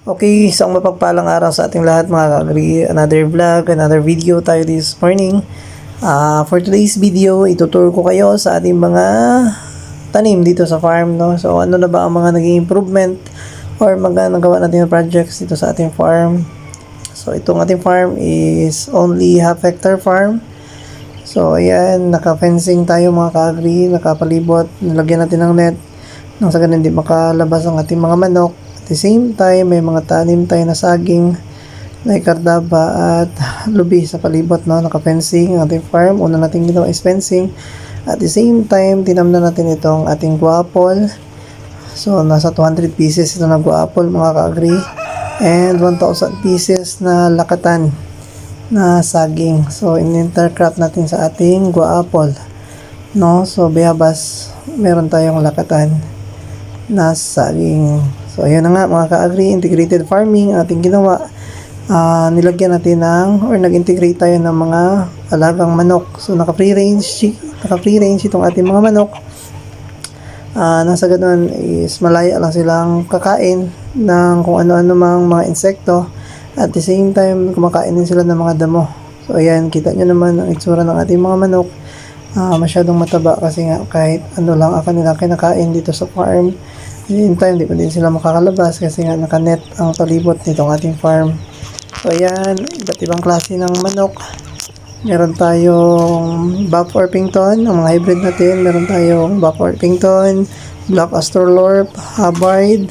Okay, isang mapagpalang araw sa ating lahat mga ka-agri. Another vlog, another video tayo this morning. For today's video, ituturo ko kayo sa ating mga tanim dito sa farm, no? So, ano na ba ang mga naging improvement or mga nagawa natin na projects dito sa ating farm? So, itong ating farm is only half hectare farm. So, ayan, naka-fencing tayo mga ka-agri, nakapalibot, nilagyan natin ng net nang sa ganun hindi makalabas ang ating mga manok. At the same time, may mga tanim tayo na saging, na kardaba at lubi sa palibot, no? Naka-fencing ang ating farm. Una natin ginawa is fencing. At the same time, tinamnan natin itong ating guapol. So, nasa 200 pieces ito na guapol mga ka-agri. And 1,000 pieces na lakatan na saging. So, in-intercrop natin sa ating guapol, no? So, bayabas, meron tayong lakatan na saging. So, ayun na nga mga ka-agri, integrated farming ating ginawa. Nilagyan natin or nag-integrate tayo ng mga alagang manok. So, naka-free range itong ating mga manok. Nasa ganun is malaya lang silang kakain ng kung ano-ano mang mga insekto. At the same time, kumakain din sila ng mga damo. So, ayan, kita nyo naman ang itsura ng ating mga manok. Masyadong mataba kasi nga kahit ano lang ang kanila kinakain dito sa farm. In time, di pa din sila makakalabas kasi nga nakanet ang palibot nitong ating farm. So, ayan, iba't ibang klase ng manok. Meron tayong Buff Orpington, ang mga hybrid natin. Meron tayong Buff Orpington, Black Australorp, Hubbard,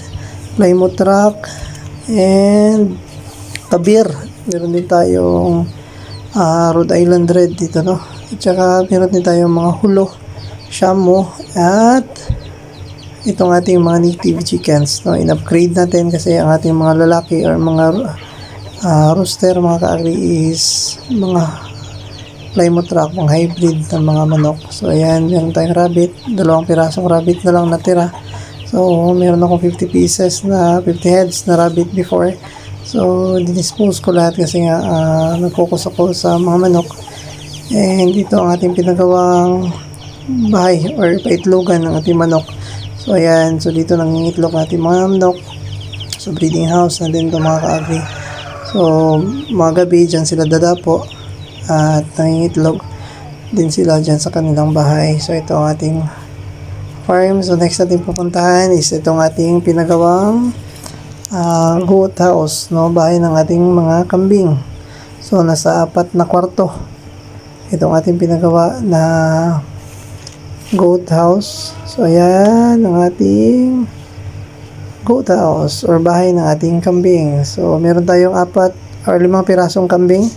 Plymouth Rock, and Kabir. Meron din tayong Rhode Island Red dito, no? At saka meron din tayong mga Hulo, Shamu, at itong ating mga native chickens, no? In-upgrade natin kasi ang ating mga lalaki or mga rooster mga ka-agri is mga Plymouth Rock, mga hybrid ng mga manok. So ayan, meron tayong rabbit, 2 pirasong rabbit na lang natira. So meron akong 50 pieces na 50 heads na rabbit before. So dinispose ko lahat kasi nga nag-focus ako sa mga manok. And dito ang ating pinagawang bahay or paitlogan ng ating manok. So ayan, so dito nangingitlog natin mga manok. So breeding house na din ito mga ka-agri. So mga gabi dyan sila dadapo at nangingitlog din sila dyan sa kanilang bahay. So ito ang ating farm. So next natin pupuntahan is itong ating pinagawang goat house, no? Bahay ng ating mga kambing. So nasa 4 na kwarto itong ating pinagawa na goat house. So ayan ang ating goat house or bahay ng ating kambing. So meron tayong 4 or 5 pirasong kambing,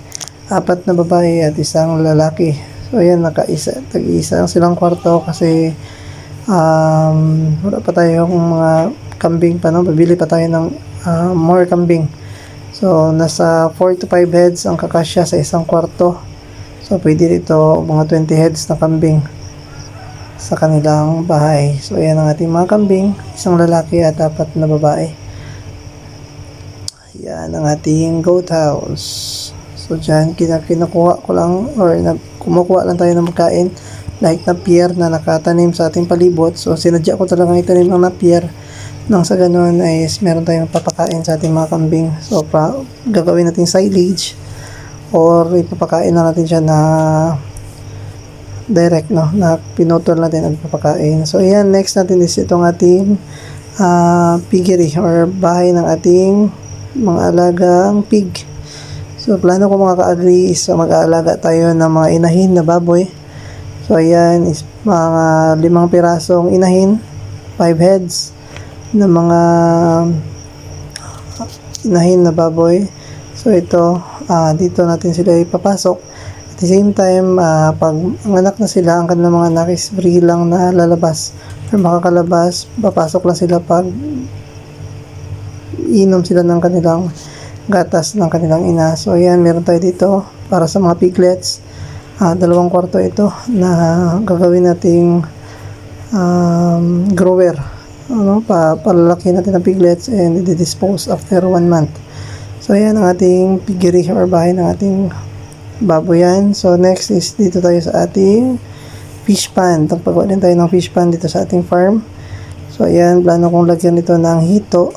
4 na babae at 1 lalaki. So ayan, tag-isa silang kwarto kasi wala pa tayong mga kambing pa, no? Babili pa tayo ng more kambing. So nasa 4 to 5 heads ang kakasya sa isang kwarto. So pwede dito mga 20 heads na kambing sa kanilang bahay. So ayan ang ating mga kambing, 1 lalaki at 4 na babae. Yan ang ating goat house. So dyan kinukuha ko lang or kumukuha lang tayo ng magkain like napier na nakatanim sa ating palibot. So sinadya ko talagang itanim ng napier nang sa ganun ay meron tayong papakain sa ating mga kambing. So gagawin natin silage or ipapakain na natin siya na direct, no, na pinutol natin ang papakain. So ayan, next natin is itong ating piggery or bahay ng ating mga alagang pig. So plano ko mga ka-agri is mag-aalaga tayo ng mga inahin na baboy. So ayan is mga 5 pirasong inahin, 5 heads na mga inahin na baboy. So ito, dito natin sila ipapasok. At the same time, pag anak na sila, ang kanilang mga anak is free lang na lalabas or makakalabas. Papasok lang sila pag inom sila ng kanilang gatas ng kanilang ina. So ayan, meron tayo dito para sa mga piglets. 2 kwarto ito na gagawin nating grower. Palalaki natin ang piglets and i-dispose after 1 month. So ayan ang ating piggery or bahay ng ating baboyan. So next is dito tayo sa ating fish pond. Pagpagawa din tayo ng fish pond dito sa ating farm. So ayan, plano kong lagyan nito ng hito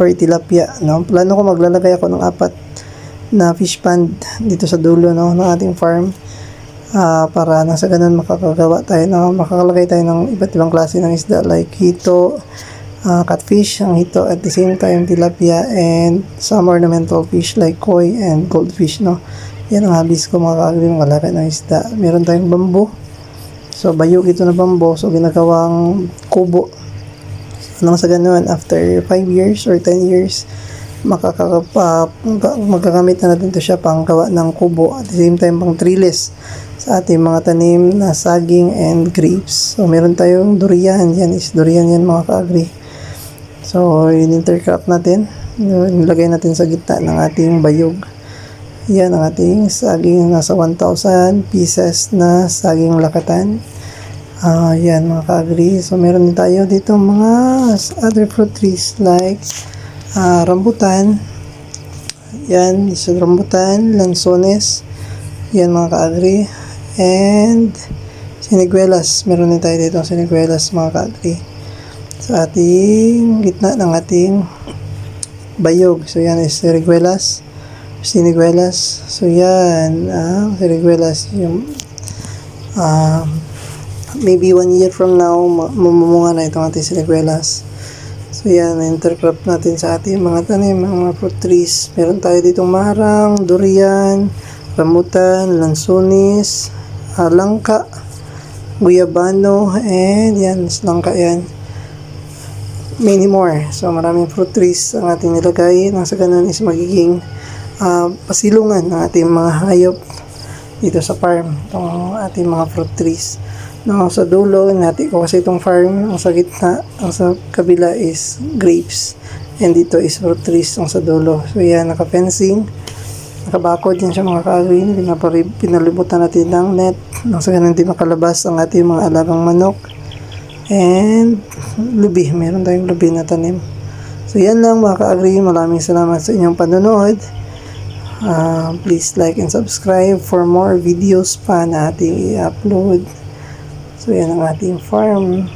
or tilapia, no? Plano ko maglalagay ako ng 4 na fish pond dito sa dulo, no, ng ating farm. Para nang sa ganun makakalagay tayo ng iba't ibang klase ng isda like hito, catfish, ang hito, at the same time tilapia, and some ornamental fish like koi and goldfish, no. Yan ang habis ko mga ka-agri, maglagay ng isda. Meron tayong bamboo. So bayog ito na bamboo, so ginagawang kubo. Nang sa ganun, after 5 years or 10 years, magagamit na natin ito siya pang gawa ng kubo, at the same time pang trellis sa ating mga tanim na saging and grapes. So meron tayong durian, yan is durian yan mga ka-agri. So in-intercrop natin, nilagay natin sa gitna ng ating bayog. Yan ang ating saging, nasa 1,000 pieces na saging lakatan. Yan mga ka-agri. So meron din tayo dito mga other fruit trees like rambutan. Yan, isa rambutan, lansones. Yan mga ka-agri. And siniguelas. Meron din tayo dito siniguelas mga ka-agri sa ating gitna ng ating bayog. So yan is siniguelas. So yan, siniguelas yung maybe 1 year from now mamumunga na itong ating siniguelas. So yan, intercrop natin sa ating mga tanim, mga fruit trees. Meron tayo ditong marang, durian, rambutan, lansones, langka, guyabano, and yan, langka yan. Many more. So maraming fruit trees ang ating nilagay. Nang sa ganun is magiging pasilungan ng ating mga hayop dito sa farm, itong ating mga fruit trees. No, sa dulo, natin ko kasi itong farm, ang sa gitna, ang sa kabila is grapes, and dito is fruit trees ang sa dulo. So yan, naka-fencing, nakabakod yan siya mga ka-agri. Pinalibutan natin ng net, nang sa ganun din makalabas ang ating mga alagang manok and lubi. Meron tayong lubi na tanim. So yan lang mga ka-agri, maraming salamat sa inyong panonood. Please like and subscribe for more videos pa na ating i-upload. So yan ang ating farm.